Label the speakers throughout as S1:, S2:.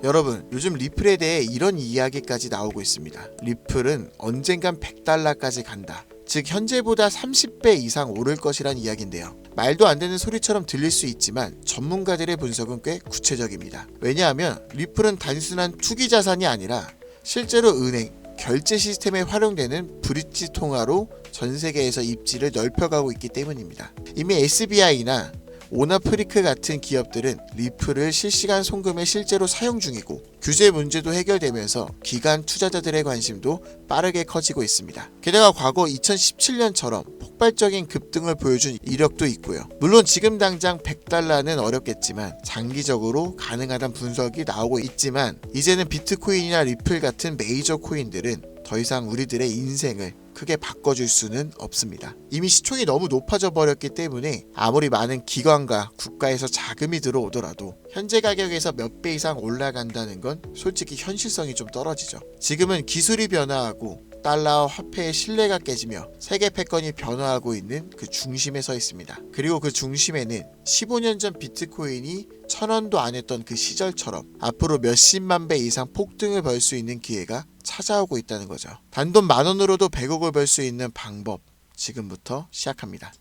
S1: 여러분, 요즘 리플에 대해 이런 이야기까지 나오고 있습니다. 리플은 언젠간 100달러까지 간다. 즉 현재보다 30배 이상 오를 것이란 이야기인데요. 말도 안 되는 소리처럼 들릴 수 있지만 전문가들의 분석은 꽤 구체적입니다. 왜냐하면 리플은 단순한 투기 자산이 아니라 실제로 은행, 결제 시스템에 활용되는 브릿지 통화로 전 세계에서 입지를 넓혀가고 있기 때문입니다. 이미 SBI나 오나프리크 같은 기업들은 리플을 실시간 송금에 실제로 사용 중이고 규제 문제도 해결되면서 기관 투자자들의 관심도 빠르게 커지고 있습니다. 게다가 과거 2017년처럼 폭발적인 급등을 보여준 이력도 있고요. 물론 지금 당장 100달러는 어렵겠지만 장기적으로 가능하다는 분석이 나오고 있지만 이제는 비트코인이나 리플 같은 메이저 코인들은 더 이상 우리들의 인생을 크게 바꿔줄 수는 없습니다. 이미 시총이 너무 높아져 버렸기 때문에 아무리 많은 기관과 국가에서 자금이 들어오더라도 현재 가격에서 몇 배 이상 올라간다는 건 솔직히 현실성이 좀 떨어지죠. 지금은 기술이 변화하고 달러와 화폐의 신뢰가 깨지며 세계 패권이 변화하고 있는 그 중심에 서 있습니다. 그리고 그 중심에는 15년 전 비트코인이 1000원도 안 했던 그 시절처럼 앞으로 몇십만 배 이상 폭등을 벌 수 있는 기회가 찾아오고 있다는 거죠. 단돈 10,000원으로도 100억을 벌 수 있는 방법, 지금부터 시작합니다.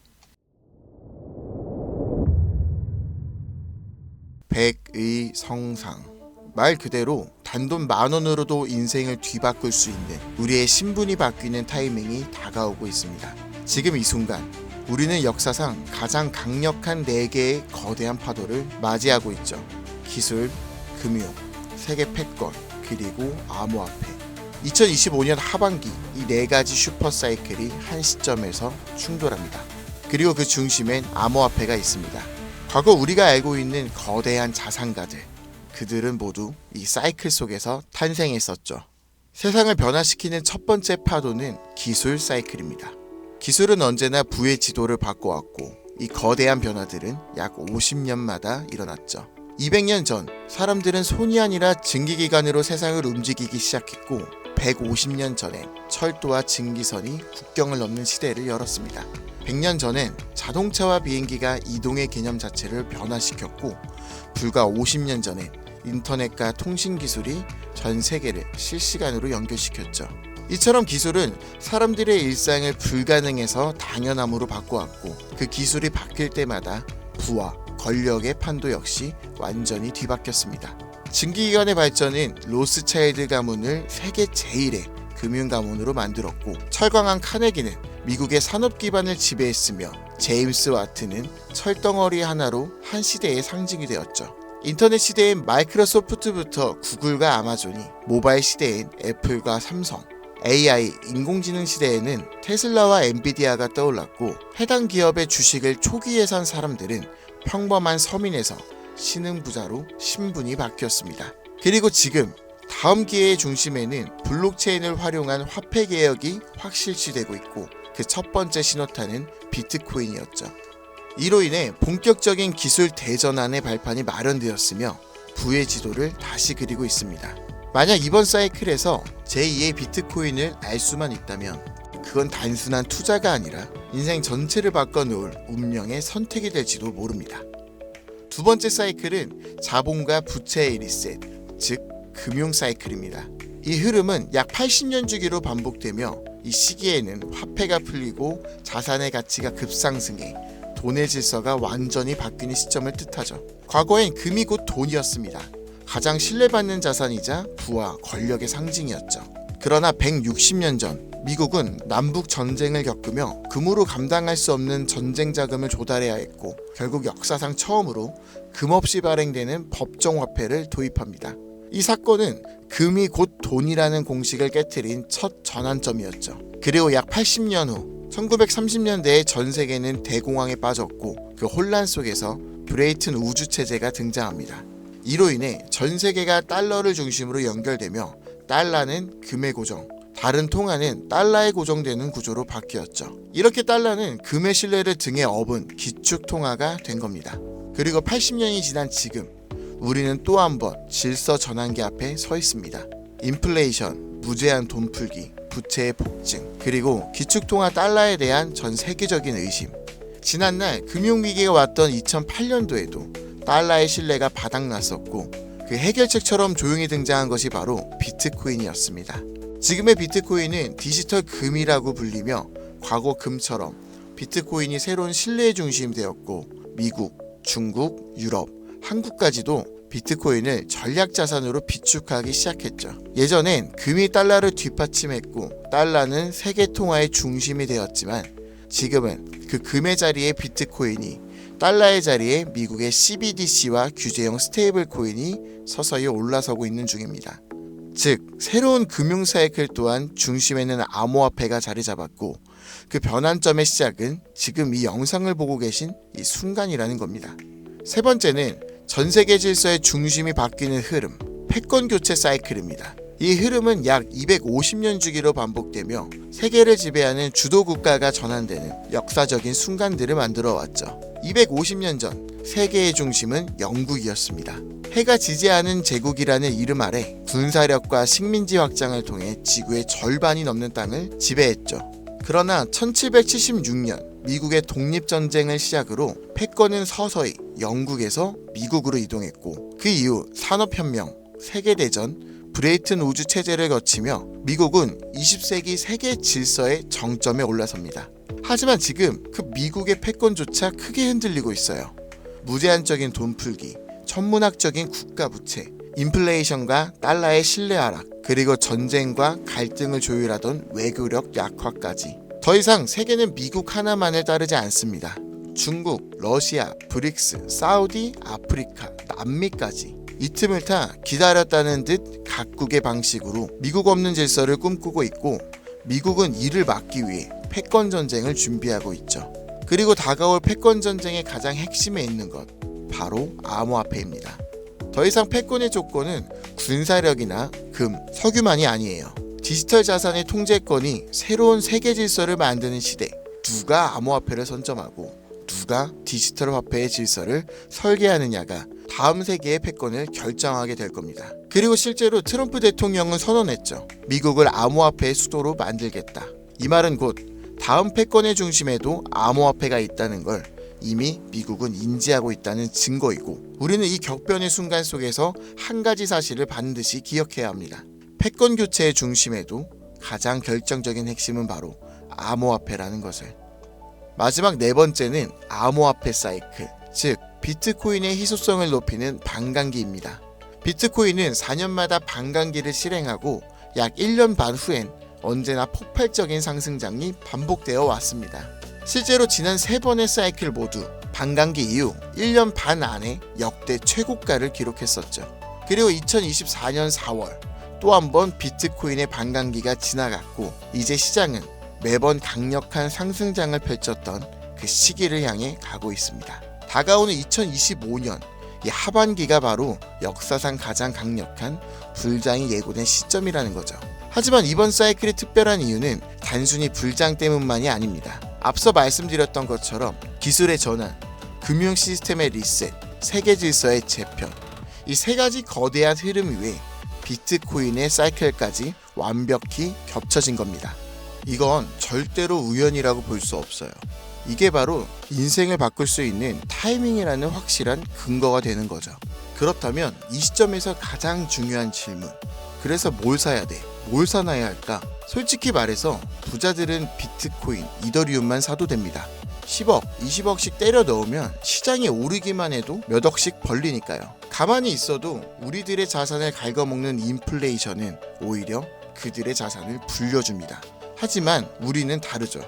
S1: 100의 성상. 말 그대로 단돈 10,000원으로도 인생을 뒤바꿀 수 있는 우리의 신분이 바뀌는 타이밍이 다가오고 있습니다. 지금 이 순간 우리는 역사상 가장 강력한 4개의 거대한 파도를 맞이하고 있죠. 기술, 금융, 세계 패권, 그리고 암호화폐. 2025년 하반기 이 4가지 슈퍼사이클이 한 시점에서 충돌합니다. 그리고 그 중심엔 암호화폐가 있습니다. 과거 우리가 알고 있는 거대한 자산가들, 그들은 모두 이 사이클 속에서 탄생했었죠. 세상을 변화시키는 첫 번째 파도는 기술 사이클입니다. 기술은 언제나 부의 지도를 바꿔왔고 이 거대한 변화들은 약 50년마다 일어났죠. 200년 전 사람들은 손이 아니라 증기기관으로 세상을 움직이기 시작했고 150년 전엔 철도와 증기선이 국경을 넘는 시대를 열었습니다. 100년 전엔 자동차와 비행기가 이동의 개념 자체를 변화시켰고 불과 50년 전엔 인터넷과 통신기술이 전 세계를 실시간으로 연결시켰죠. 이처럼 기술은 사람들의 일상을 불가능해서 당연함으로 바꿔왔고 그 기술이 바뀔 때마다 부와 권력의 판도 역시 완전히 뒤바뀌었습니다. 증기기관의 발전은 로스차일드 가문을 세계 제1의 금융가문으로 만들었고 철강한 카네기는 미국의 산업 기반을 지배했으며 제임스 와트는 철덩어리 하나로 한 시대의 상징이 되었죠. 인터넷 시대엔 마이크로소프트부터 구글과 아마존이, 모바일 시대엔 애플과 삼성, AI, 인공지능 시대에는 테슬라와 엔비디아가 떠올랐고 해당 기업의 주식을 초기에 산 사람들은 평범한 서민에서 신흥부자로 신분이 바뀌었습니다. 그리고 지금 다음 기회의 중심에는 블록체인을 활용한 화폐 개혁이 확실시되고 있고 그 첫 번째 신호탄은 비트코인이었죠. 이로 인해 본격적인 기술 대전환의 발판이 마련되었으며 부의 지도를 다시 그리고 있습니다. 만약 이번 사이클에서 제2의 비트코인을 알 수만 있다면 그건 단순한 투자가 아니라 인생 전체를 바꿔놓을 운명의 선택이 될지도 모릅니다. 두 번째 사이클은 자본과 부채의 리셋, 즉 금융 사이클입니다. 이 흐름은 약 80년 주기로 반복되며 이 시기에는 화폐가 풀리고 자산의 가치가 급상승해 돈의 질서가 완전히 바뀌는 시점을 뜻하죠. 과거엔 금이 곧 돈이었습니다. 가장 신뢰받는 자산이자 부와 권력의 상징이었죠. 그러나 160년 전 미국은 남북 전쟁을 겪으며 금으로 감당할 수 없는 전쟁 자금을 조달해야 했고 결국 역사상 처음으로 금 없이 발행되는 법정 화폐를 도입합니다. 이 사건은 금이 곧 돈이라는 공식을 깨트린 첫 전환점이었죠. 그리고 약 80년 후 1930년대에 전 세계는 대공황에 빠졌고 그 혼란 속에서 브레이튼 우주체제가 등장합니다. 이로 인해 전 세계가 달러를 중심으로 연결되며 달러는 금의 고정, 다른 통화는 달러에 고정되는 구조로 바뀌었죠. 이렇게 달러는 금의 신뢰를 등에 업은 기축 통화가 된 겁니다. 그리고 80년이 지난 지금 우리는 또 한 번 질서 전환기 앞에 서 있습니다. 인플레이션, 무제한 돈 풀기, 부채의 폭증, 그리고 기축통화 달러에 대한 전 세계적인 의심. 지난날 금융위기가 왔던 2008년도에도 달러의 신뢰가 바닥났었고 그 해결책처럼 조용히 등장한 것이 바로 비트코인이었습니다. 지금의 비트코인은 디지털 금이라고 불리며 과거 금처럼 비트코인이 새로운 신뢰의 중심이 되었고 미국, 중국, 유럽, 한국까지도 비트코인을 전략 자산으로 비축하기 시작했죠. 예전엔 금이 달러를 뒷받침했고 달러는 세계 통화의 중심이 되었지만 지금은 그 금의 자리에 비트코인이 달러의 자리에 미국의 CBDC와 규제형 스테이블 코인이 서서히 올라서고 있는 중입니다. 즉 새로운 금융 사이클 또한 중심에는 암호화폐가 자리 잡았고 그 변환점의 시작은 지금 이 영상을 보고 계신 이 순간이라는 겁니다. 세 번째는 전 세계 질서의 중심이 바뀌는 흐름, 패권 교체 사이클입니다. 이 흐름은 약 250년 주기로 반복되며 세계를 지배하는 주도 국가가 전환되는 역사적인 순간들을 만들어 왔죠. 250년 전 세계의 중심은 영국이었습니다. 해가 지지 않은 제국이라는 이름 아래 군사력과 식민지 확장을 통해 지구의 절반이 넘는 땅을 지배했죠. 그러나 1776년 미국의 독립전쟁을 시작으로 패권은 서서히 영국에서 미국으로 이동했고 그 이후 산업혁명, 세계대전, 브레이튼 우주 체제를 거치며 미국은 20세기 세계 질서의 정점에 올라섭니다. 하지만 지금 그 미국의 패권조차 크게 흔들리고 있어요. 무제한적인 돈 풀기, 천문학적인 국가 부채, 인플레이션과 달러의 신뢰 하락, 그리고 전쟁과 갈등을 조율하던 외교력 약화까지. 더 이상 세계는 미국 하나만을 따르지 않습니다. 중국, 러시아, 브릭스, 사우디, 아프리카, 남미까지. 이 틈을 타 기다렸다는 듯 각국의 방식으로 미국 없는 질서를 꿈꾸고 있고 미국은 이를 막기 위해 패권 전쟁을 준비하고 있죠. 그리고 다가올 패권 전쟁의 가장 핵심에 있는 것, 바로 암호화폐입니다. 더 이상 패권의 조건은 군사력이나 금, 석유만이 아니에요. 디지털 자산의 통제권이 새로운 세계 질서를 만드는 시대. 누가 암호화폐를 선점하고 누가 디지털 화폐의 질서를 설계하느냐가 다음 세계의 패권을 결정하게 될 겁니다. 그리고 실제로 트럼프 대통령은 선언했죠. 미국을 암호화폐의 수도로 만들겠다. 이 말은 곧 다음 패권의 중심에도 암호화폐가 있다는 걸 이미 미국은 인지하고 있다는 증거이고 우리는 이 격변의 순간 속에서 한 가지 사실을 반드시 기억해야 합니다. 패권 교체의 중심에도 가장 결정적인 핵심은 바로 암호화폐라는 것을. 마지막 네 번째는 암호화폐 사이클, 즉 비트코인의 희소성을 높이는 반감기입니다. 비트코인은 4년마다 반감기를 실행하고 약 1년 반 후엔 언제나 폭발적인 상승장이 반복되어 왔습니다. 실제로 지난 3번의 사이클 모두 반감기 이후 1년 반 안에 역대 최고가를 기록했었죠. 그리고 2024년 4월 또 한 번 비트코인의 반감기가 지나갔고 이제 시장은 매번 강력한 상승장을 펼쳤던 그 시기를 향해 가고 있습니다. 다가오는 2025년 이 하반기가 바로 역사상 가장 강력한 불장이 예고된 시점이라는 거죠. 하지만 이번 사이클이 특별한 이유는 단순히 불장 때문만이 아닙니다. 앞서 말씀드렸던 것처럼 기술의 전환, 금융 시스템의 리셋, 세계 질서의 재편, 이 세 가지 거대한 흐름 위에 비트코인의 사이클까지 완벽히 겹쳐진 겁니다. 이건 절대로 우연이라고 볼 수 없어요. 이게 바로 인생을 바꿀 수 있는 타이밍이라는 확실한 근거가 되는 거죠. 그렇다면 이 시점에서 가장 중요한 질문, 그래서 뭘 사야 돼? 뭘 사놔야 할까? 솔직히 말해서 부자들은 비트코인, 이더리움만 사도 됩니다. 10억, 20억씩 때려 넣으면 시장이 오르기만 해도 몇 억씩 벌리니까요. 가만히 있어도 우리들의 자산을 갉아먹는 인플레이션은 오히려 그들의 자산을 불려줍니다. 하지만 우리는 다르죠.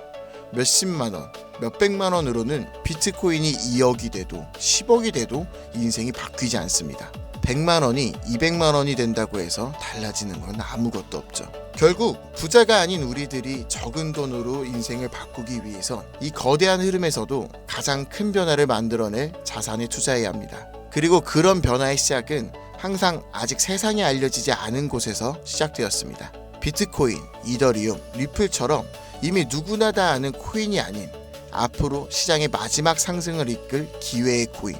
S1: 몇십만 원, 몇백만 원으로는 비트코인이 2억이 돼도 10억이 돼도 인생이 바뀌지 않습니다. 100만 원이 200만 원이 된다고 해서 달라지는 건 아무것도 없죠. 결국 부자가 아닌 우리들이 적은 돈으로 인생을 바꾸기 위해선 이 거대한 흐름에서도 가장 큰 변화를 만들어낼 자산에 투자해야 합니다. 그리고 그런 변화의 시작은 항상 아직 세상에 알려지지 않은 곳에서 시작되었습니다. 비트코인, 이더리움, 리플처럼 이미 누구나 다 아는 코인이 아닌 앞으로 시장의 마지막 상승을 이끌 기회의 코인,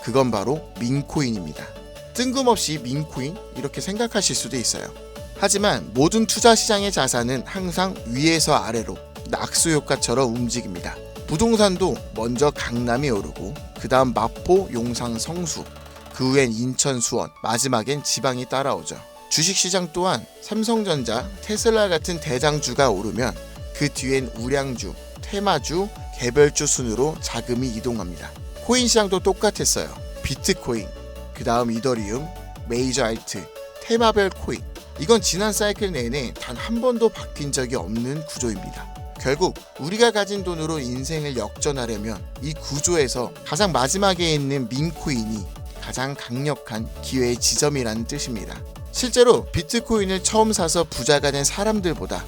S1: 그건 바로 민코인입니다. 뜬금없이 민코인? 이렇게 생각하실 수도 있어요. 하지만 모든 투자 시장의 자산은 항상 위에서 아래로 낙수 효과처럼 움직입니다. 부동산도 먼저 강남이 오르고 그 다음 마포, 용상, 성수, 그 후엔 인천, 수원, 마지막엔 지방이 따라오죠. 주식시장 또한 삼성전자, 테슬라 같은 대장주가 오르면 그 뒤엔 우량주, 테마주, 개별주 순으로 자금이 이동합니다. 코인 시장도 똑같았어요. 비트코인, 그 다음 이더리움, 메이저 알트, 테마별 코인. 이건 지난 사이클 내내 단 한 번도 바뀐 적이 없는 구조입니다. 결국 우리가 가진 돈으로 인생을 역전하려면 이 구조에서 가장 마지막에 있는 민코인이 가장 강력한 기회의 지점이라는 뜻입니다. 실제로 비트코인을 처음 사서 부자가 된 사람들보다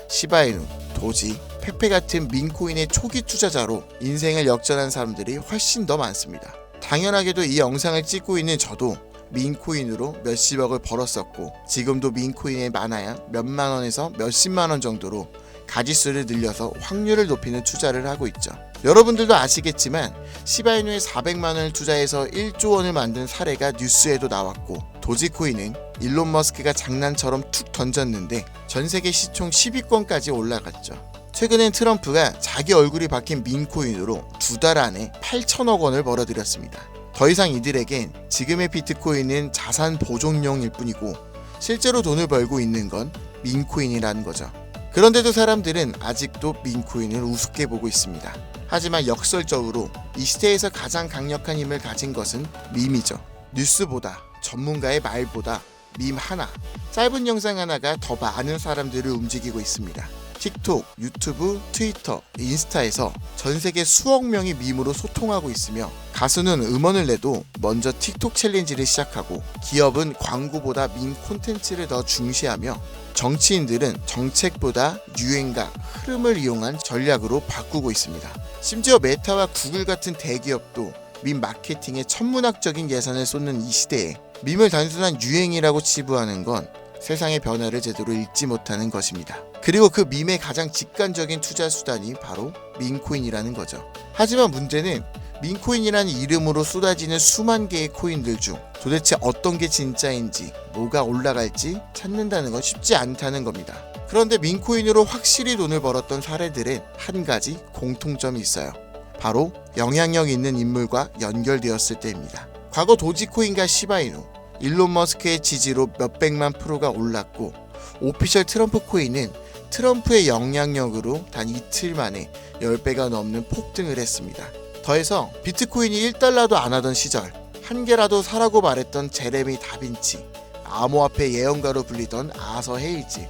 S1: 시바이누, 도지, 페페 같은 민코인의 초기 투자자로 인생을 역전한 사람들이 훨씬 더 많습니다. 당연하게도 이 영상을 찍고 있는 저도 민코인으로 몇십억을 벌었었고 지금도 민코인에 많아야 몇만 원에서 몇십만 원 정도로 가지수를 늘려서 확률을 높이는 투자를 하고 있죠. 여러분들도 아시겠지만 시바이누에 400만 원을 투자해서 1조 원을 만든 사례가 뉴스에도 나왔고 도지코인은 일론 머스크가 장난처럼 툭 던졌는데 전세계 시총 10위권까지 올라갔죠. 최근엔 트럼프가 자기 얼굴이 박힌 민코인으로 2달 안에 8천억 원을 벌어들였습니다. 더 이상 이들에겐 지금의 비트코인은 자산 보존용일 뿐이고 실제로 돈을 벌고 있는 건 민코인이라는 거죠. 그런데도 사람들은 아직도 민코인을 우습게 보고 있습니다. 하지만 역설적으로 이 시대에서 가장 강력한 힘을 가진 것은 밈이죠. 뉴스보다, 전문가의 말보다 밈 하나, 짧은 영상 하나가 더 많은 사람들을 움직이고 있습니다. 틱톡, 유튜브, 트위터, 인스타에서 전 세계 수억 명이 밈으로 소통하고 있으며 가수는 음원을 내도 먼저 틱톡 챌린지를 시작하고 기업은 광고보다 밈 콘텐츠를 더 중시하며 정치인들은 정책보다 유행과 흐름을 이용한 전략으로 바꾸고 있습니다. 심지어 메타와 구글 같은 대기업도 밈 마케팅에 천문학적인 예산을 쏟는 이 시대에 밈을 단순한 유행이라고 치부하는 건 세상의 변화를 제대로 읽지 못하는 것입니다. 그리고 그 밈의 가장 직관적인 투자 수단이 바로 민코인이라는 거죠. 하지만 문제는 민코인이라는 이름으로 쏟아지는 수만 개의 코인들 중 도대체 어떤 게 진짜인지 뭐가 올라갈지 찾는다는 건 쉽지 않다는 겁니다. 그런데 민코인으로 확실히 돈을 벌었던 사례들은 한 가지 공통점이 있어요. 바로 영향력 있는 인물과 연결되었을 때입니다. 과거 도지코인과 시바이누, 일론 머스크의 지지로 몇백만 프로가 올랐고 오피셜 트럼프 코인은 트럼프의 영향력으로 단 이틀 만에 10배가 넘는 폭등을 했습니다. 더해서 비트코인이 1달러도 안 하던 시절 한 개라도 사라고 말했던 제레미 다빈치, 암호화폐 예언가로 불리던 아서 헤이즈,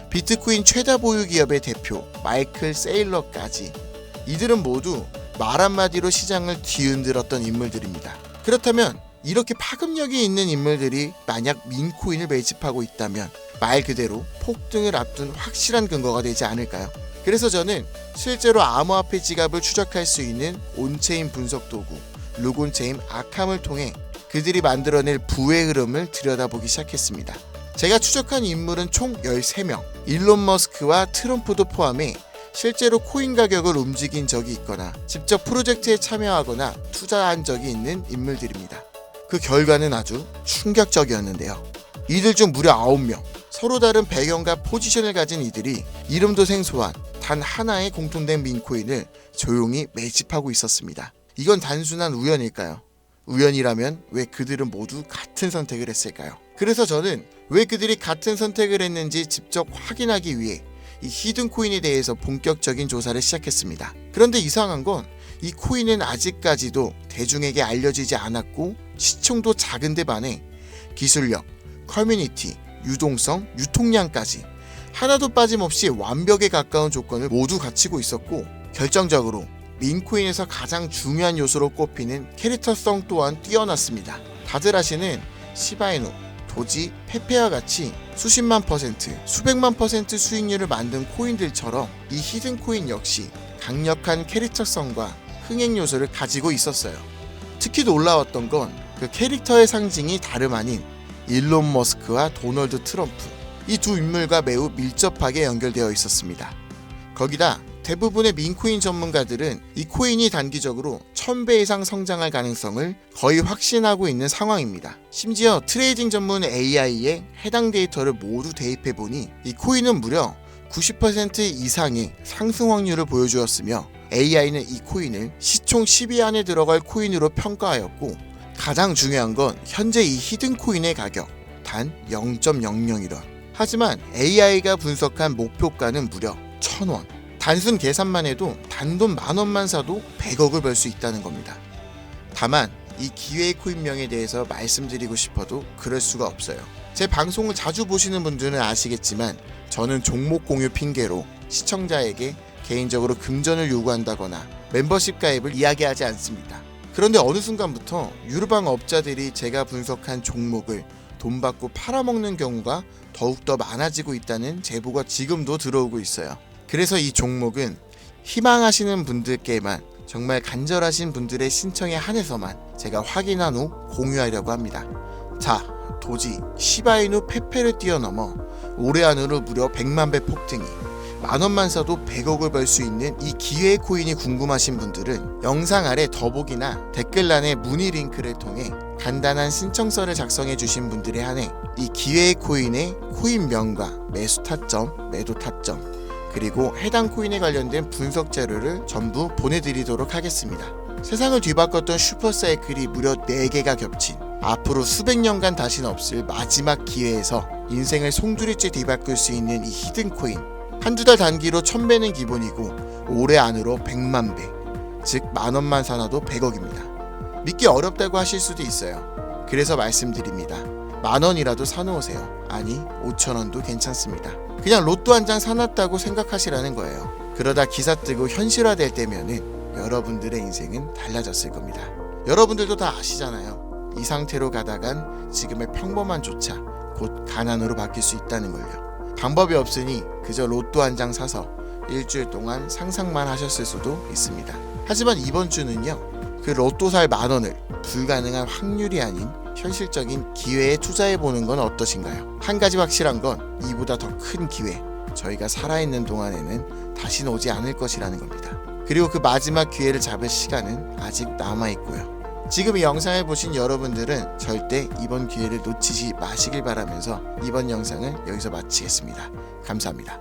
S1: 비트코인 최다 보유 기업의 대표 마이클 세일러까지 이들은 모두 말 한마디로 시장을 뒤흔들었던 인물들입니다. 그렇다면 이렇게 파급력이 있는 인물들이 만약 민코인을 매집하고 있다면 말 그대로 폭등을 앞둔 확실한 근거가 되지 않을까요? 그래서 저는 실제로 암호화폐 지갑을 추적할 수 있는 온체인 분석 도구 루곤체인 아캄을 통해 그들이 만들어낼 부의 흐름을 들여다보기 시작했습니다. 제가 추적한 인물은 총 13명, 일론 머스크와 트럼프도 포함해 실제로 코인 가격을 움직인 적이 있거나 직접 프로젝트에 참여하거나 투자한 적이 있는 인물들입니다. 그 결과는 아주 충격적이었는데요. 이들 중 무려 9명, 서로 다른 배경과 포지션을 가진 이들이 이름도 생소한 단 하나의 공통된 민코인을 조용히 매집하고 있었습니다. 이건 단순한 우연일까요? 우연이라면 왜 그들은 모두 같은 선택을 했을까요? 그래서 저는 왜 그들이 같은 선택을 했는지 직접 확인하기 위해 이 히든 코인에 대해서 본격적인 조사를 시작했습니다. 그런데 이상한 건 이 코인은 아직까지도 대중에게 알려지지 않았고 시총도 작은데 반해 기술력, 커뮤니티, 유동성, 유통량까지 하나도 빠짐없이 완벽에 가까운 조건을 모두 갖추고 있었고 결정적으로 민코인에서 가장 중요한 요소로 꼽히는 캐릭터성 또한 뛰어났습니다. 다들 아시는 시바이누, 도지, 페페와 같이 수십만 퍼센트, 수백만 퍼센트 수익률을 만든 코인들처럼 이 히든 코인 역시 강력한 캐릭터성과 흥행 요소를 가지고 있었어요. 특히 놀라웠던 건 그 캐릭터의 상징이 다름 아닌 일론 머스크와 도널드 트럼프, 이 두 인물과 매우 밀접하게 연결되어 있었습니다. 거기다 대부분의 민코인 전문가들은 이 코인이 단기적으로 1000배 이상 성장할 가능성을 거의 확신하고 있는 상황입니다. 심지어 트레이딩 전문 AI에 해당 데이터를 모두 대입해보니 이 코인은 무려 90% 이상의 상승 확률을 보여주었으며 AI는 이 코인을 시총 10위 안에 들어갈 코인으로 평가하였고 가장 중요한 건 현재 이 히든코인의 가격 단 0.001원. 하지만 AI가 분석한 목표가는 무려 1,000원. 단순 계산만 해도 단돈 10,000원만 사도 100억을 벌 수 있다는 겁니다. 다만 이 기회의 코인명에 대해서 말씀드리고 싶어도 그럴 수가 없어요. 제 방송을 자주 보시는 분들은 아시겠지만 저는 종목 공유 핑계로 시청자에게 개인적으로 금전을 요구한다거나 멤버십 가입을 이야기하지 않습니다. 그런데 어느 순간부터 유료방 업자들이 제가 분석한 종목을 돈 받고 팔아먹는 경우가 더욱더 많아지고 있다는 제보가 지금도 들어오고 있어요. 그래서 이 종목은 희망하시는 분들께만, 정말 간절하신 분들의 신청에 한해서만 제가 확인한 후 공유하려고 합니다. 자, 도지 시바이누 페페를 뛰어넘어 올해 안으로 무려 100만 배 폭등이, 10,000원만 사도 100억을 벌 수 있는 이 기회의 코인이 궁금하신 분들은 영상 아래 더보기나 댓글란의 문의 링크를 통해 간단한 신청서를 작성해 주신 분들에 한해 이 기회의 코인의 코인명과 매수 타점, 매도 타점, 그리고 해당 코인에 관련된 분석 자료를 전부 보내드리도록 하겠습니다. 세상을 뒤바꿨던 슈퍼사이클이 무려 4개가 겹친 앞으로 수백 년간 다시는 없을 마지막 기회에서 인생을 송두리째 뒤바꿀 수 있는 이 히든코인, 한두 달 단기로 1000배는 기본이고 올해 안으로 100만 배, 즉 10,000원만 사놔도 100억입니다. 믿기 어렵다고 하실 수도 있어요. 그래서 말씀드립니다. 10,000원이라도 사놓으세요. 아니 5,000원도 괜찮습니다. 그냥 로또 한 장 사놨다고 생각하시라는 거예요. 그러다 기사 뜨고 현실화될 때면은 여러분들의 인생은 달라졌을 겁니다. 여러분들도 다 아시잖아요. 이 상태로 가다간 지금의 평범한 조차 곧 가난으로 바뀔 수 있다는 걸요. 방법이 없으니 그저 로또 한 장 사서 일주일 동안 상상만 하셨을 수도 있습니다. 하지만 이번 주는요, 그 로또 살 10,000원을 불가능한 확률이 아닌 현실적인 기회에 투자해보는 건 어떠신가요? 한 가지 확실한 건 이보다 더 큰 기회, 저희가 살아있는 동안에는 다시는 오지 않을 것이라는 겁니다. 그리고 그 마지막 기회를 잡을 시간은 아직 남아있고요. 지금 이 영상을 보신 여러분들은 절대 이번 기회를 놓치지 마시길 바라면서 이번 영상을 여기서 마치겠습니다. 감사합니다.